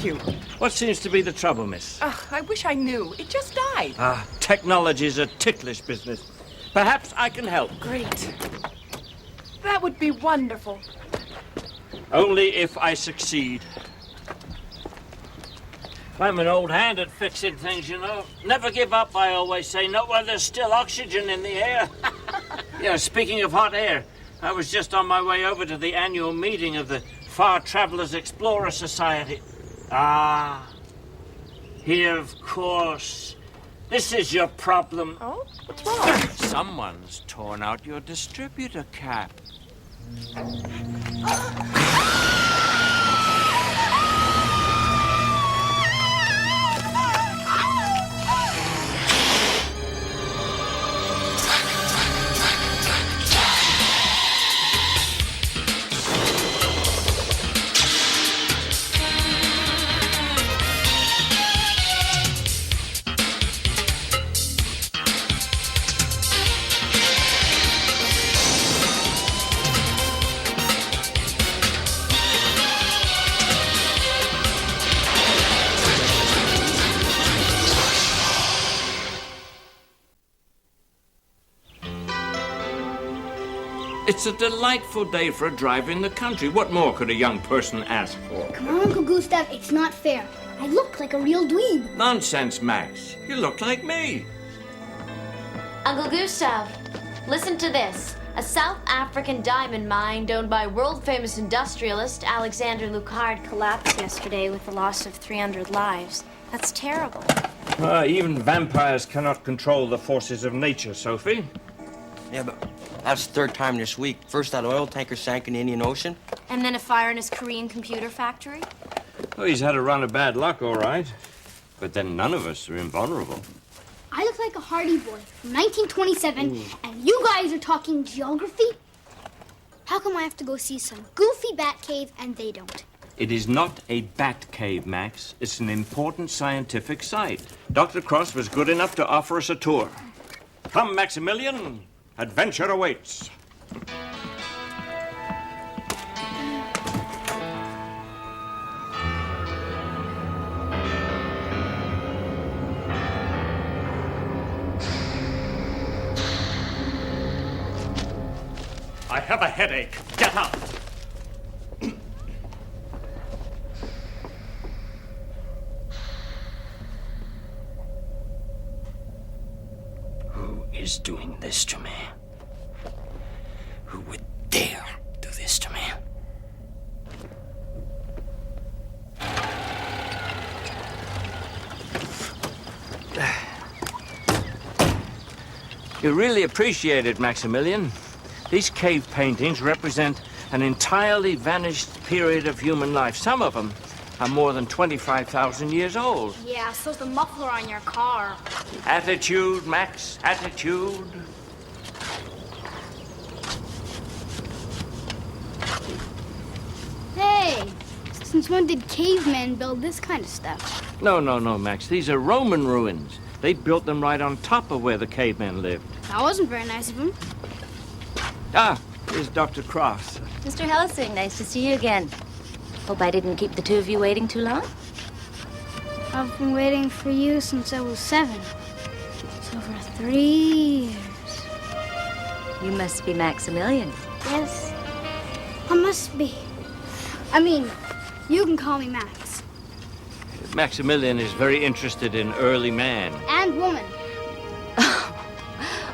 Thank you. What seems to be the trouble, miss? I wish I knew. It just died. Technology's a ticklish business. Perhaps I can help. Great. That would be wonderful. Only if I succeed. I'm an old hand at fixing things, you know. Never give up, I always say. Not while there's still oxygen in the air. Speaking of hot air, I was just on my way over to the annual meeting of the Far Travelers Explorer Society. Here, of course. This is your problem. Oh? What's wrong? Someone's torn out your distributor cap. It's a delightful day for a drive in the country. What more could a young person ask for? Come on, Uncle Gustav, it's not fair. I look like a real dweeb. Nonsense, Max. You look like me. Uncle Gustav, listen to this. A South African diamond mine owned by world-famous industrialist Alexander Lucard collapsed yesterday with the loss of 300 lives. That's terrible. Even vampires cannot control the forces of nature, Sophie. Yeah, but that's the third time this week. First, that oil tanker sank in the Indian Ocean. And then a fire in his Korean computer factory. Oh, he's had a run of bad luck, all right. But then none of us are invulnerable. I look like a Hardy Boy from 1927, and you guys are talking geography? How come I have to go see some goofy bat cave and they don't? It is not a bat cave, Max. It's an important scientific site. Dr. Cross was good enough to offer us a tour. Come, Maximilian. Adventure awaits. I have a headache. Get up. Who is doing this to me? Who would dare do this to me? You really appreciate it, Maximilian. These cave paintings represent an entirely vanished period of human life. Some of them are more than 25,000 years old. Yeah, so's the muffler on your car. Attitude, Max, attitude. Hey, since when did cavemen build this kind of stuff? No, Max. These are Roman ruins. They built them right on top of where the cavemen lived. That wasn't very nice of them. Here's Dr. Cross. Mr. Helsing, nice to see you again. Hope I didn't keep the two of you waiting too long. I've been waiting for you since I was 7. It's over 3 years. You must be Maximilian. Yes, I must be. I mean, you can call me Max. Maximilian is very interested in early man. And woman.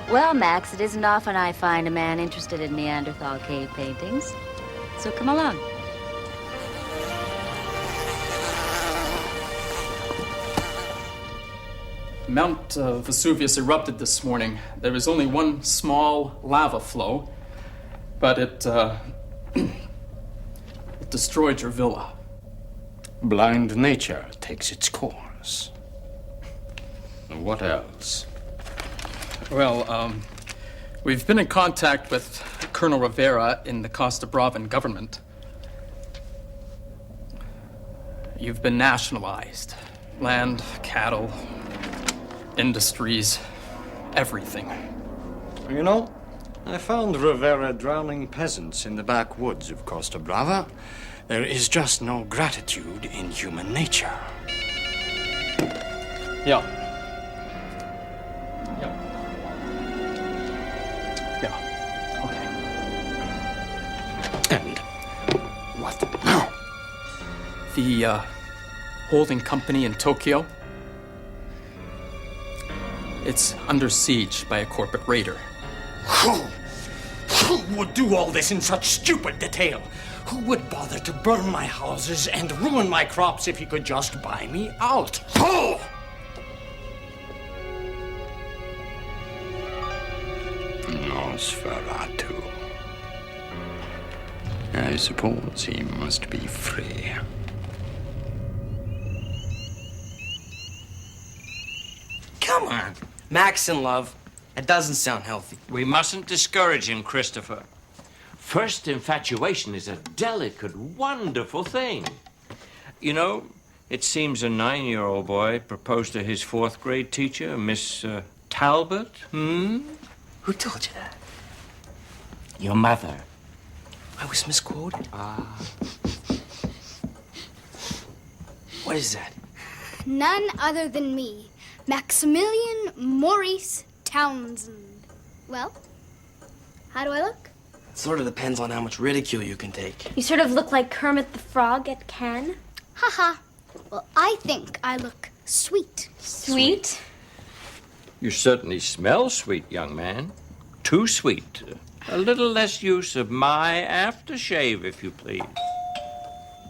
Well, Max, it isn't often I find a man interested in Neanderthal cave paintings. So come along. Mount Vesuvius erupted this morning. There was only one small lava flow, but it destroyed your villa. Blind nature takes its course. What else? Well, we've been in contact with Colonel Rivera in the Costa Bravan government. You've been nationalized. Land, cattle, industries, everything. You know, I found Rivera drowning peasants in the backwoods of Costa Brava. There is just no gratitude in human nature. Yeah. Yeah. Yeah. Okay. And what now? The holding company in Tokyo. It's under siege by a corporate raider. Who would do all this in such stupid detail? Who would bother to burn my houses and ruin my crops if he could just buy me out? Who? Nosferatu. I suppose he must be free. Come on. Max in love. That doesn't sound healthy. We mustn't discourage him, Christopher. First infatuation is a delicate, wonderful thing. You know, it seems a 9-year-old boy proposed to his 4th grade teacher, Miss Talbot. Who told you that? Your mother. I was misquoted. What is that? None other than me, Maximilian Maurice Townsend. Well, how do I look? It sort of depends on how much ridicule you can take. You sort of look like Kermit the Frog at Cannes. Haha. Well, I think I look sweet. Sweet? You certainly smell sweet, young man. Too sweet. A little less use of my aftershave, if you please.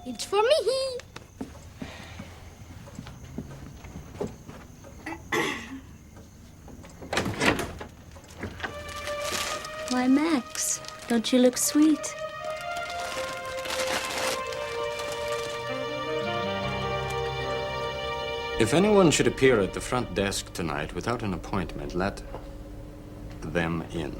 It's for me. Why, Max, don't you look sweet? If anyone should appear at the front desk tonight without an appointment, let them in.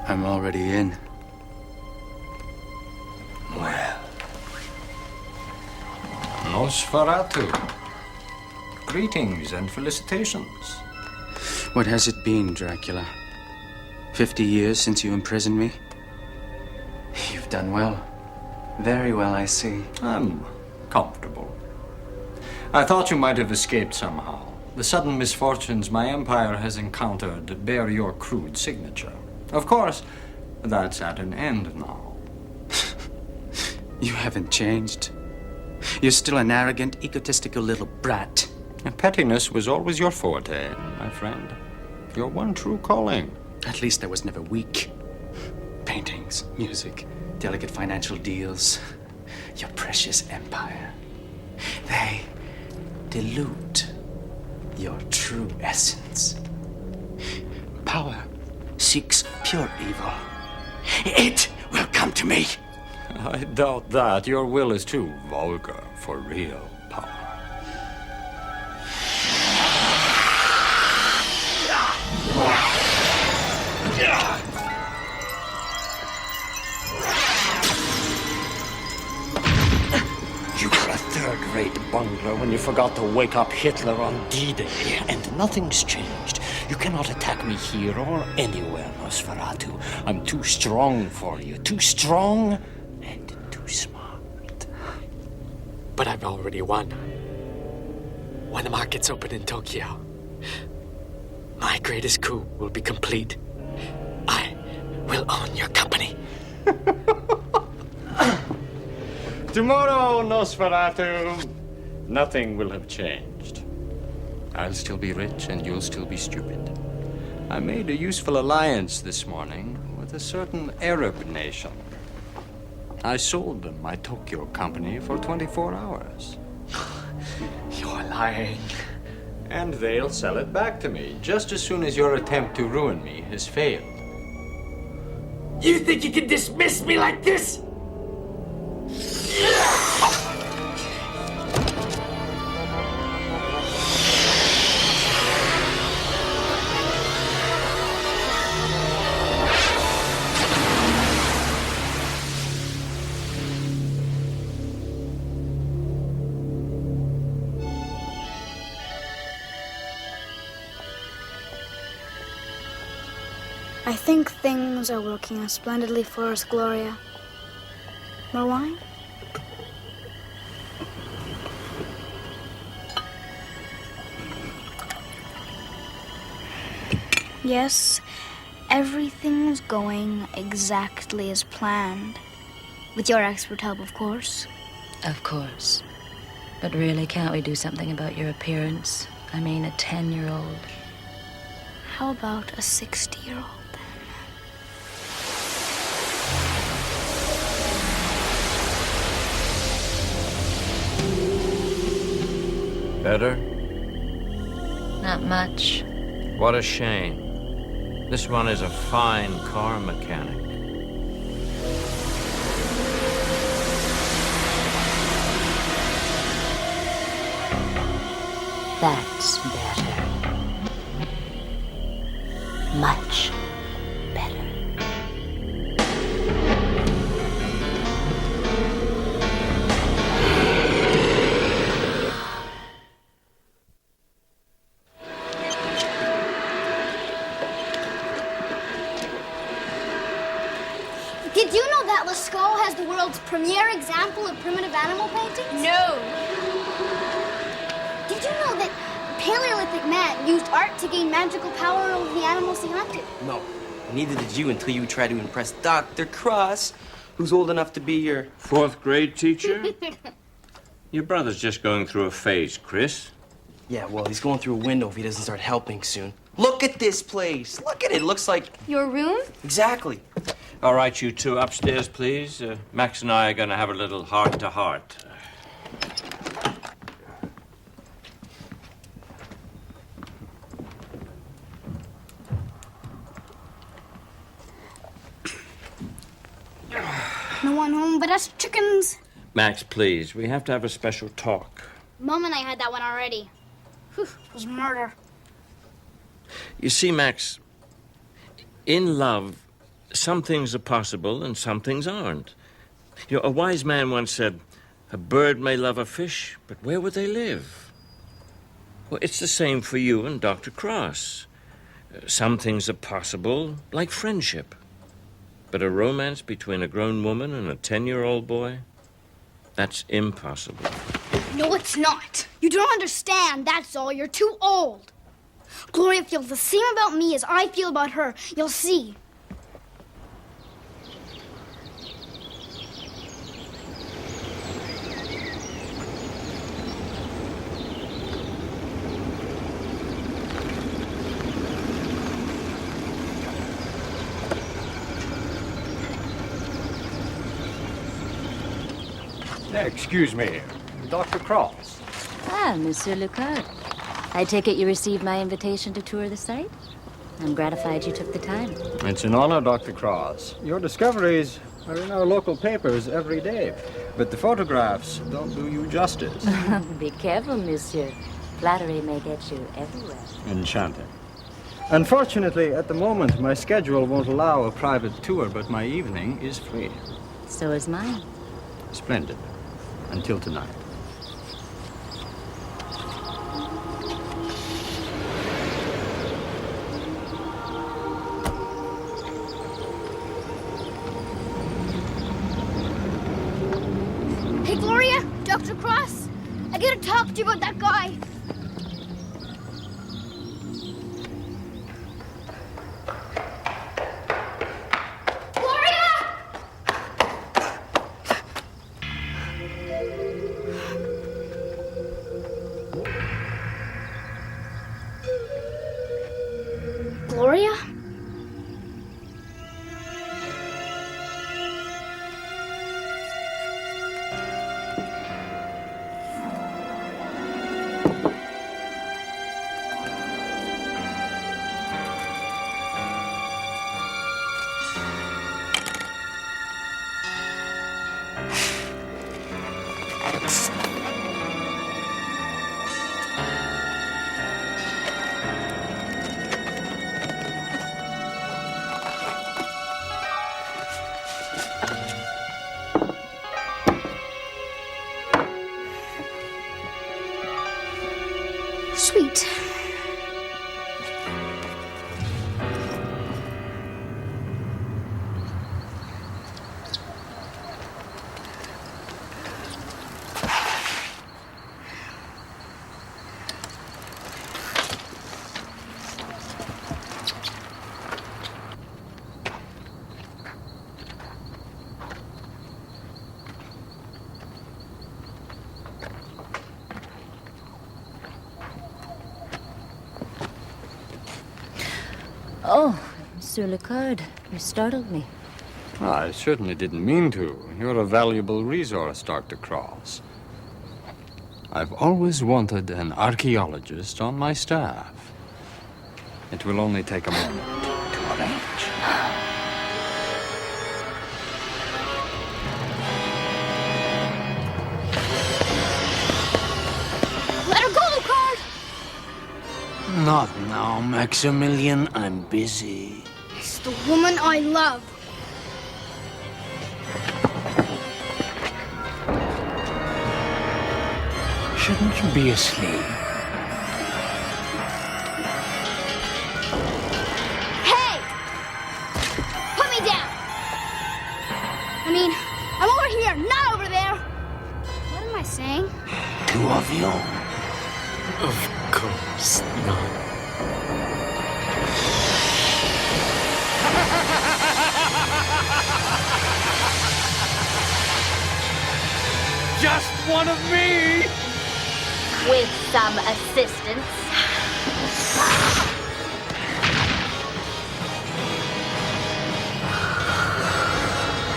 I'm already in. Well. Nosferatu. Greetings and felicitations. What has it been, Dracula? 50 years since you imprisoned me? You've done well. Very well, I see. I'm comfortable. I thought you might have escaped somehow. The sudden misfortunes my empire has encountered bear your crude signature. Of course, that's at an end now. You haven't changed. You're still an arrogant, egotistical little brat. Pettiness was always your forte, my friend. Your one true calling. At least I was never weak. Paintings, music, delicate financial deals. Your precious empire. They dilute your true essence. Power seeks pure evil. It will come to me. I doubt that. Your will is too vulgar for real power. You were a third-rate bungler when you forgot to wake up Hitler on D-Day, and nothing's changed. You cannot attack me here or anywhere, Nosferatu. I'm too strong for you. Too strong and too smart. But I've already won. When the markets open in Tokyo, my greatest coup will be complete. I will own your company. Tomorrow, Nosferatu, nothing will have changed. I'll still be rich and you'll still be stupid. I made a useful alliance this morning with a certain Arab nation. I sold them my Tokyo company for 24 hours. You're lying. And they'll sell it back to me just as soon as your attempt to ruin me has failed. You think you can dismiss me like this? I think things are working out splendidly for us, Gloria. More wine? Yes, everything's going exactly as planned. With your expert help, of course. Of course. But really, can't we do something about your appearance? I mean, a 10-year-old. How about a 60-year-old? Better? Not much. What a shame. This one is a fine car mechanic. That's better. Much better. Did you know that Lascaux has the world's premier example of primitive animal painting? No. Did you know that Paleolithic man used art to gain magical power over the animals he hunted? No, neither did you until you tried to impress Dr. Cross, who's old enough to be your... 4th grade teacher? Your brother's just going through a phase, Chris. Yeah, well, he's going through a window if he doesn't start helping soon. Look at this place. Look at it. It looks like... Your room? Exactly. All right, you two upstairs, please. Max and I are going to have a little heart-to-heart. No one home but us chickens. Max, please. We have to have a special talk. Mom and I had that one already. Whew, it was murder. You see, Max, in love, some things are possible and some things aren't. You know, a wise man once said, a bird may love a fish, but where would they live? Well, it's the same for you and Dr. Cross. Some things are possible, like friendship. But a romance between a grown woman and a 10-year-old boy? That's impossible. No, it's not. You don't understand, that's all. You're too old. Gloria feels the same about me as I feel about her. You'll see. Excuse me, Dr. Cross. Ah, Monsieur Lucard. I take it you received my invitation to tour the site? I'm gratified you took the time. It's an honor, Dr. Cross. Your discoveries are in our local papers every day, but the photographs don't do you justice. Be careful, Monsieur. Flattery may get you everywhere. Enchanting. Unfortunately, at the moment, my schedule won't allow a private tour, but my evening is free. So is mine. Splendid. Until tonight. Hey, Gloria, Dr. Cross, I gotta talk to you about that guy. Gloria? Sweet. Oh, Monsieur Lecard, you startled me. I certainly didn't mean to. You're a valuable resource, Dr. Cross. I've always wanted an archaeologist on my staff. It will only take a moment to arrange. Let her go, Lucard! Not now, Maximilian. I'm busy. It's the woman I love. Shouldn't you be asleep? Hey! Put me down! I mean, I'm over here, not over there. What am I saying? Two of you? Of course not. Just one of me! With some assistance.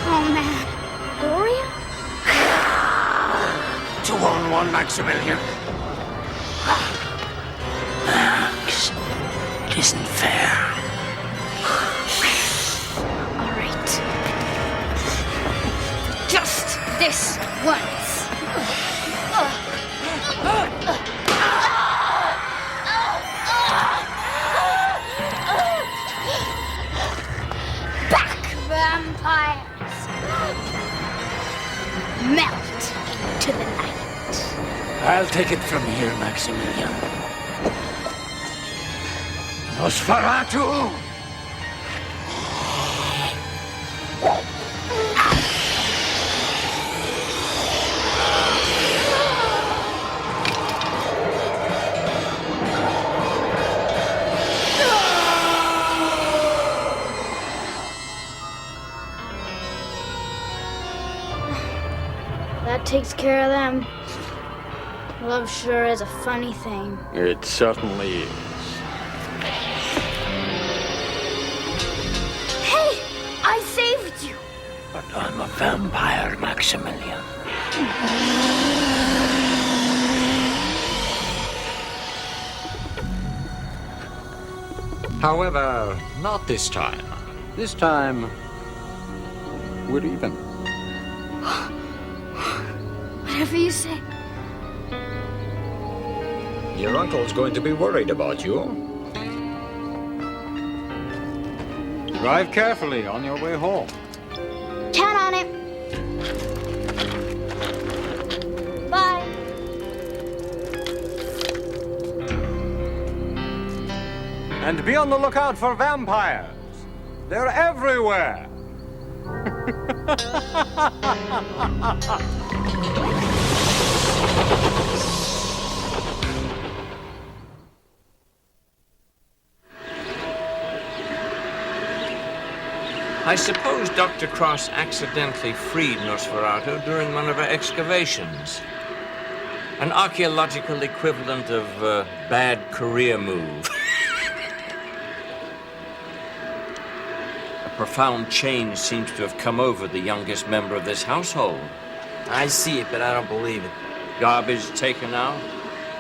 Oh, man. Gloria? 2-on-1, Maximilian. Max, it isn't fair. All right. Just this once. Back, vampires. Melt into the night. I'll take it from here, Maximilian. Nosferatu! That takes care of them. Love sure is a funny thing. It certainly is. Hey! I saved you! But I'm a vampire, Maximilian. However, not this time. This time, we're even. Whatever you say. Your uncle's going to be worried about you. Drive carefully on your way home. Count on it. Bye. And be on the lookout for vampires. They're everywhere. I suppose Dr. Cross accidentally freed Nosferatu during one of her excavations. An archaeological equivalent of a bad career move. A profound change seems to have come over the youngest member of this household. I see it, but I don't believe it. Garbage taken out.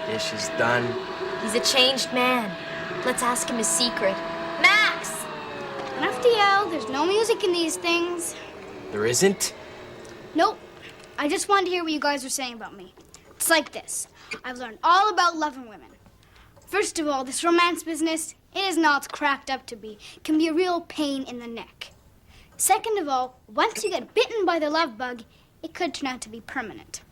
Dishes done. He's a changed man. Let's ask him his secret. Max! Enough to yell. There's no music in these things. There isn't? Nope. I just wanted to hear what you guys were saying about me. It's like this. I've learned all about love and women. First of all, this romance business, it is not cracked up to be. It can be a real pain in the neck. Second of all, once you get bitten by the love bug, it could turn out to be permanent.